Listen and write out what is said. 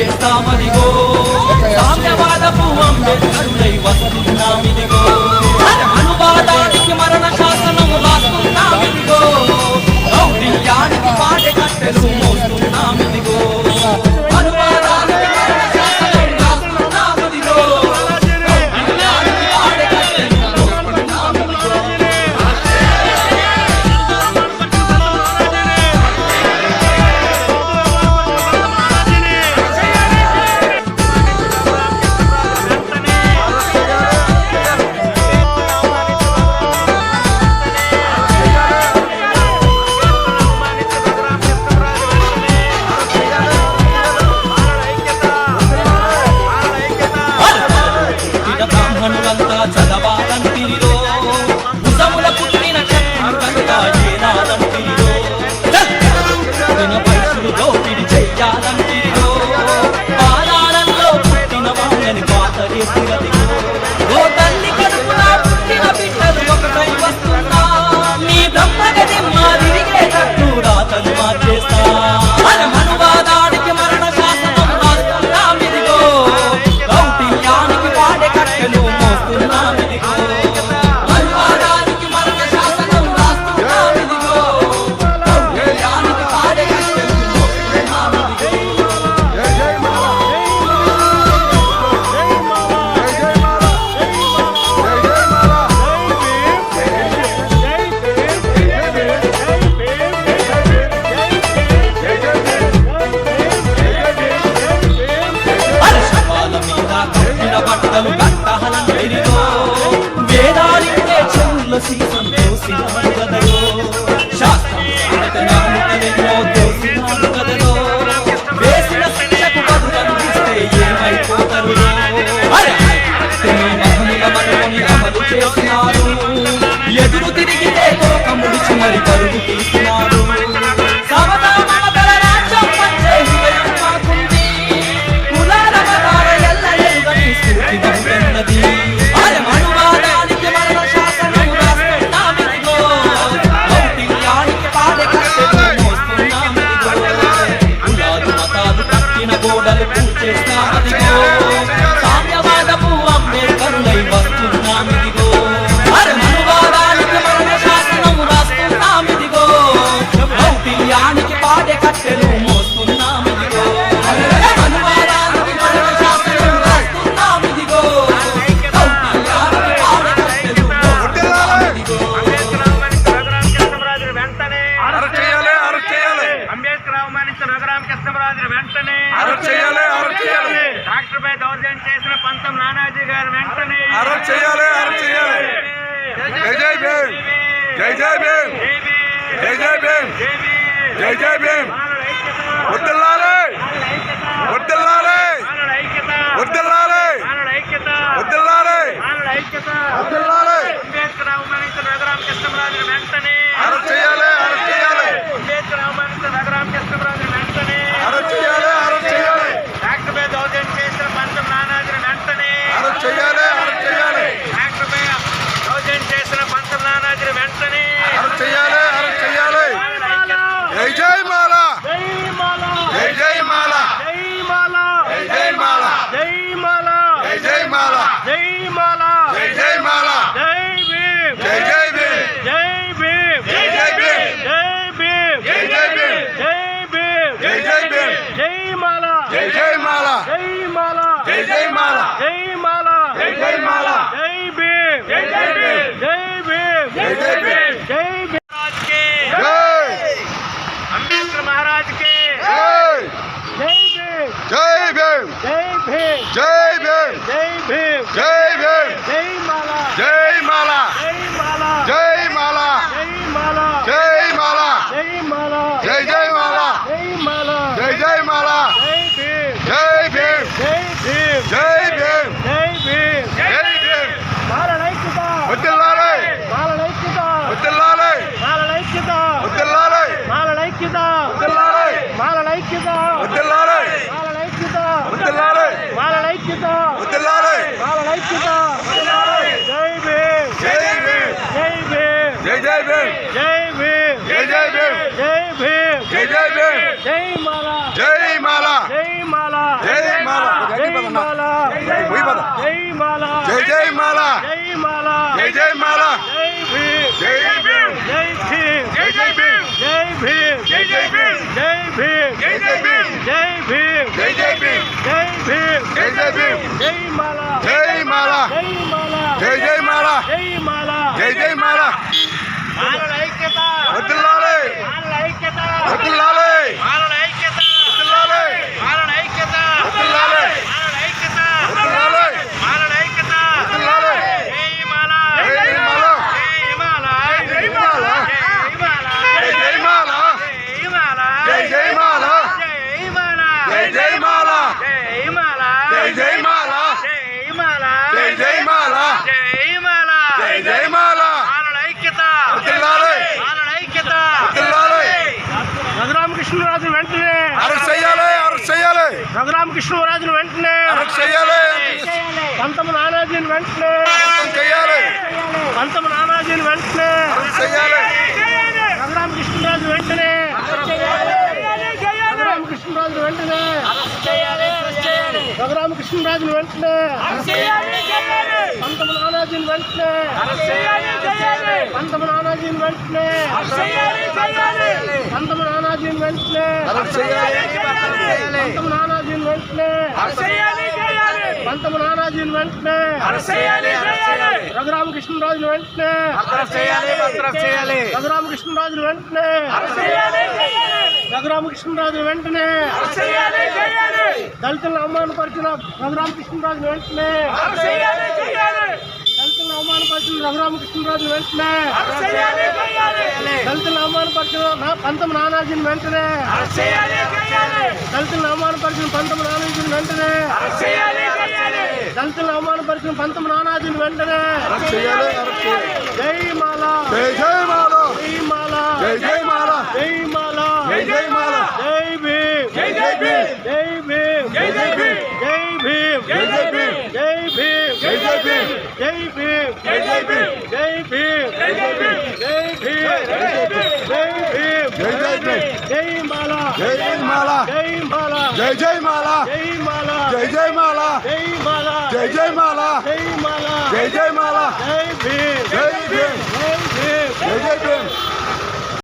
చేస్తామదిగో సామ్యవాదపు అంబేద్కరుడై వస్తున్నామిదిగో అనువాదానికి మరణ శాసనం రాస్తున్నామిదిగో కౌటిల్యానికి పాటె కట్టెలు మోస్తున్నామిదిగో అనువాదానికి మరణ శాసనం రాస్తున్నామిదిగో కౌటిల్యానికి పాటె కట్టెలు మోస్తున్నామిదిగో బ్రాహ్మణులంతా చదవాలంటిరిలో భుజముల పుట్టిన క్షత్రియులంతా ఏనాలంటిరిలో వయసులు దోపిడి చెయ్యాలంటిరిలో పాదాలలో పుట్టిన వాళ్ళని పాతరేసినదిగో ఓ తల్లి కడుపున పుట్టిన బిడ్డలు ఒకటై వస్తున్నా నీ బ్రహ్మగతి మాదిరిగేటట్టు రాతలు మార్చేస్తా అనువాదానికి మరణ శాసనం రాస్తున్నామిదిగో కౌటిల్యానికి పాడే కట్టెలు మోస్తున్నామిదిగో అనువాదానికి మరణ శాసనం రాస్తున్నామిదిగో కౌటిల్యానికి పాడే కట్టెలు మోస్తున్నామిదిగో శవాల మీద కట్టిన బట్టలు కట్టహలంటిరిలో వేదాలింగే చెవుల సీసం దోసినాడు గదలో శాస్త్రం నాముకలెన్నో దోసినాడు గదలో వేసిన శిక్షకు బదులందిస్తే ఏమైపోతారు మహముల మనోని అమలు చేసినారు ఎదురు తిరిగితే తోక ముడిచి మరి పరుగు తీసినారు గోడలు పూచేస్తామదిగో సామ్యవాదపు అంబేద్కరుడై వస్తున్నామిదిగో అనువాదానికి మరణ శాసనం రాస్తున్నామిదిగో కౌటిల్యానికి పాడే కట్టెలు మోస్తున్నామిదిగో అనువాదానికి మరణ శాసనం రాస్తున్నామిదిగో కౌటిల్యానికి పాడే కట్టెలు మోస్తున్నామిదిగో అంబేద్కర్ అవమానించిన రఘురామకృష్ణరాజు వెంటనే డాక్టర్ పై దౌర్జన్యం చేసిన పంతం నానాజీ గారు వెంటనే జై జై భీమ్ జై జై భీమ్ జై జై భీమ్ జై జై భీమ్ వర్ధిల్లాలి వర్ధిల్లాలి వర్ధిల్లాలి వర్ధిల్లాలి వర్ధిల్లాలి అంబేద్కర్ అవమానించిన రఘురామకృష్ణరాజు వెంటనే అరెస్ట్ చేయాలి అంబేద్కర్ అవమానించిన రఘురామకృష్ణరాజు వెంటనే అరెస్ట్ చేయాలి డాక్టర్ పై దౌర్జన్యం చేసిన పంతం నానాజీ వెంటనే అరెస్ట్ చేయాలి డాక్టర్ పై దౌర్జన్యం చేసిన పంతం నానాజీ వెంటనే అరెస్ట్ చేయాలి జై జై మాల జై జై మాల జై జై మాల జై మాల జై జై మాల జై మాల జై జై మాల జై భీమ్ జై జై భీమ్ జై భీమ్ జై జై భీమ్ జై భీమ్ జై జై భీమ్ జై భీమ్ జై జై భీమ్ జై మాల జై జై మాల జై మాల జై జై మాల జై మాల జై జై మాల జై భీమ్ జై జై భీమ్ జై భీమ్ జై జై భీమ్ జై భీమ్ महाराज के జై अंबेडकर महाराज के జై जय भीम జై భీమ్ जय भीम జై భీమ్ जय भीम జై భీమ్ जय माला జై మాల जय माला జై మాల जय माला జై జై మాల जय माला జై జై మాల जय भीम జై భీమ్ जय भीम జై భీమ్ जय జై భీమ్ జై భీమ్ జై జై భీమ్ జై మాల జై మాల జై మాల జై జై మాల జై మాల జై జై మాల మాలల ఐక్యత వర్ధిల్లాలి మాలల ఐక్యత వర్ధిల్లాలి మాలల ఐక్యత వర్ధిల్లాలి మాలల ఐక్యత వర్ధిల్లాలి మాలల ఐక్యత వర్ధిల్లాలి మాలల ఐక్యత వర్ధిల్లాలి జై మాల జై మాల జై మాల జై మాల జై మాల జై జై మాల జై జై మాల జై మాల జై మాల జై జై మాల జై మాల జై జై మాల జై జై మాల జై మాల జై మాల జై జై మాల మాలల ఐక్యత వర్ధిల్లాలి మాలల ఐక్యత వర్ధిల్లాలి రఘురామకృష్ణరాజు వెంటనే అరెస్ట్ చేయాలి అరెస్ట్ చేయాలి రఘురామకృష్ణరాజును వెంటనే అరెస్ట్ చేయాలి పంతమ నానాజీని వెంటనే అరెస్ట్ చేయాలి పంతమ నానాజీని వెంటనే అరెస్ట్ చేయాలి రఘురామకృష్ణరాజు వెంటనే రఘురామకృష్ణరాజు వెంటనే రఘురామకృష్ణరాజును వెంటనే పంతమ నానాజీని వెంటనే పంతమ నానాజీని వెంటనే పంతమ నానాజీని వెంటనే అరెస్ట్ చేయాలి పంతమ నానాజీని వెంటనే పంతమ నానాజీని వెంటనే రఘురామకృష్ణరాజును వెంటనే రఘురామకృష్ణరాజును వెంటనే రఘురామకృష్ణరాజును వెంటనే దళితులను అవమానపరిచిన రఘురామకృష్ణరాజును వెంటనే దళితులను అవమానపరిచిన రఘురామకృష్ణరాజును వెంటనే దళితులను అవమానపరిచిన పంతమ నానాజీని వెంటనే దళితులను అవమానపరిచిన పంతమ నానాజీని వెంటనే దళితులను అవమానపరిచిన పంతమ నానాజీని వెంటనే అరెస్ట్ చేయాలి అరెస్ట్ చేయాలి జై మాల జై జై మాల జై మాల జై జై మాల జై మాల జై జై మాల జై భీమ్ జై జై భీమ్ జై భీమ్ జై జై భీమ్ జై భీమ్ జై జై భీమ్ జై భీమ్ జై జై భీమ్ జై భీమ్ జై జై భీమ్ జై భీమ్ జై జై భీమ్ జై భీమ్ జై భీమ్ జై జై భీమ్ జై మాల జై జై మాల జై మాల జై జై మాల జై మాల జై జై మాల జై మాల జై జై మాల జై మాల జై జై మాల జై భీమ్ జై భీమ్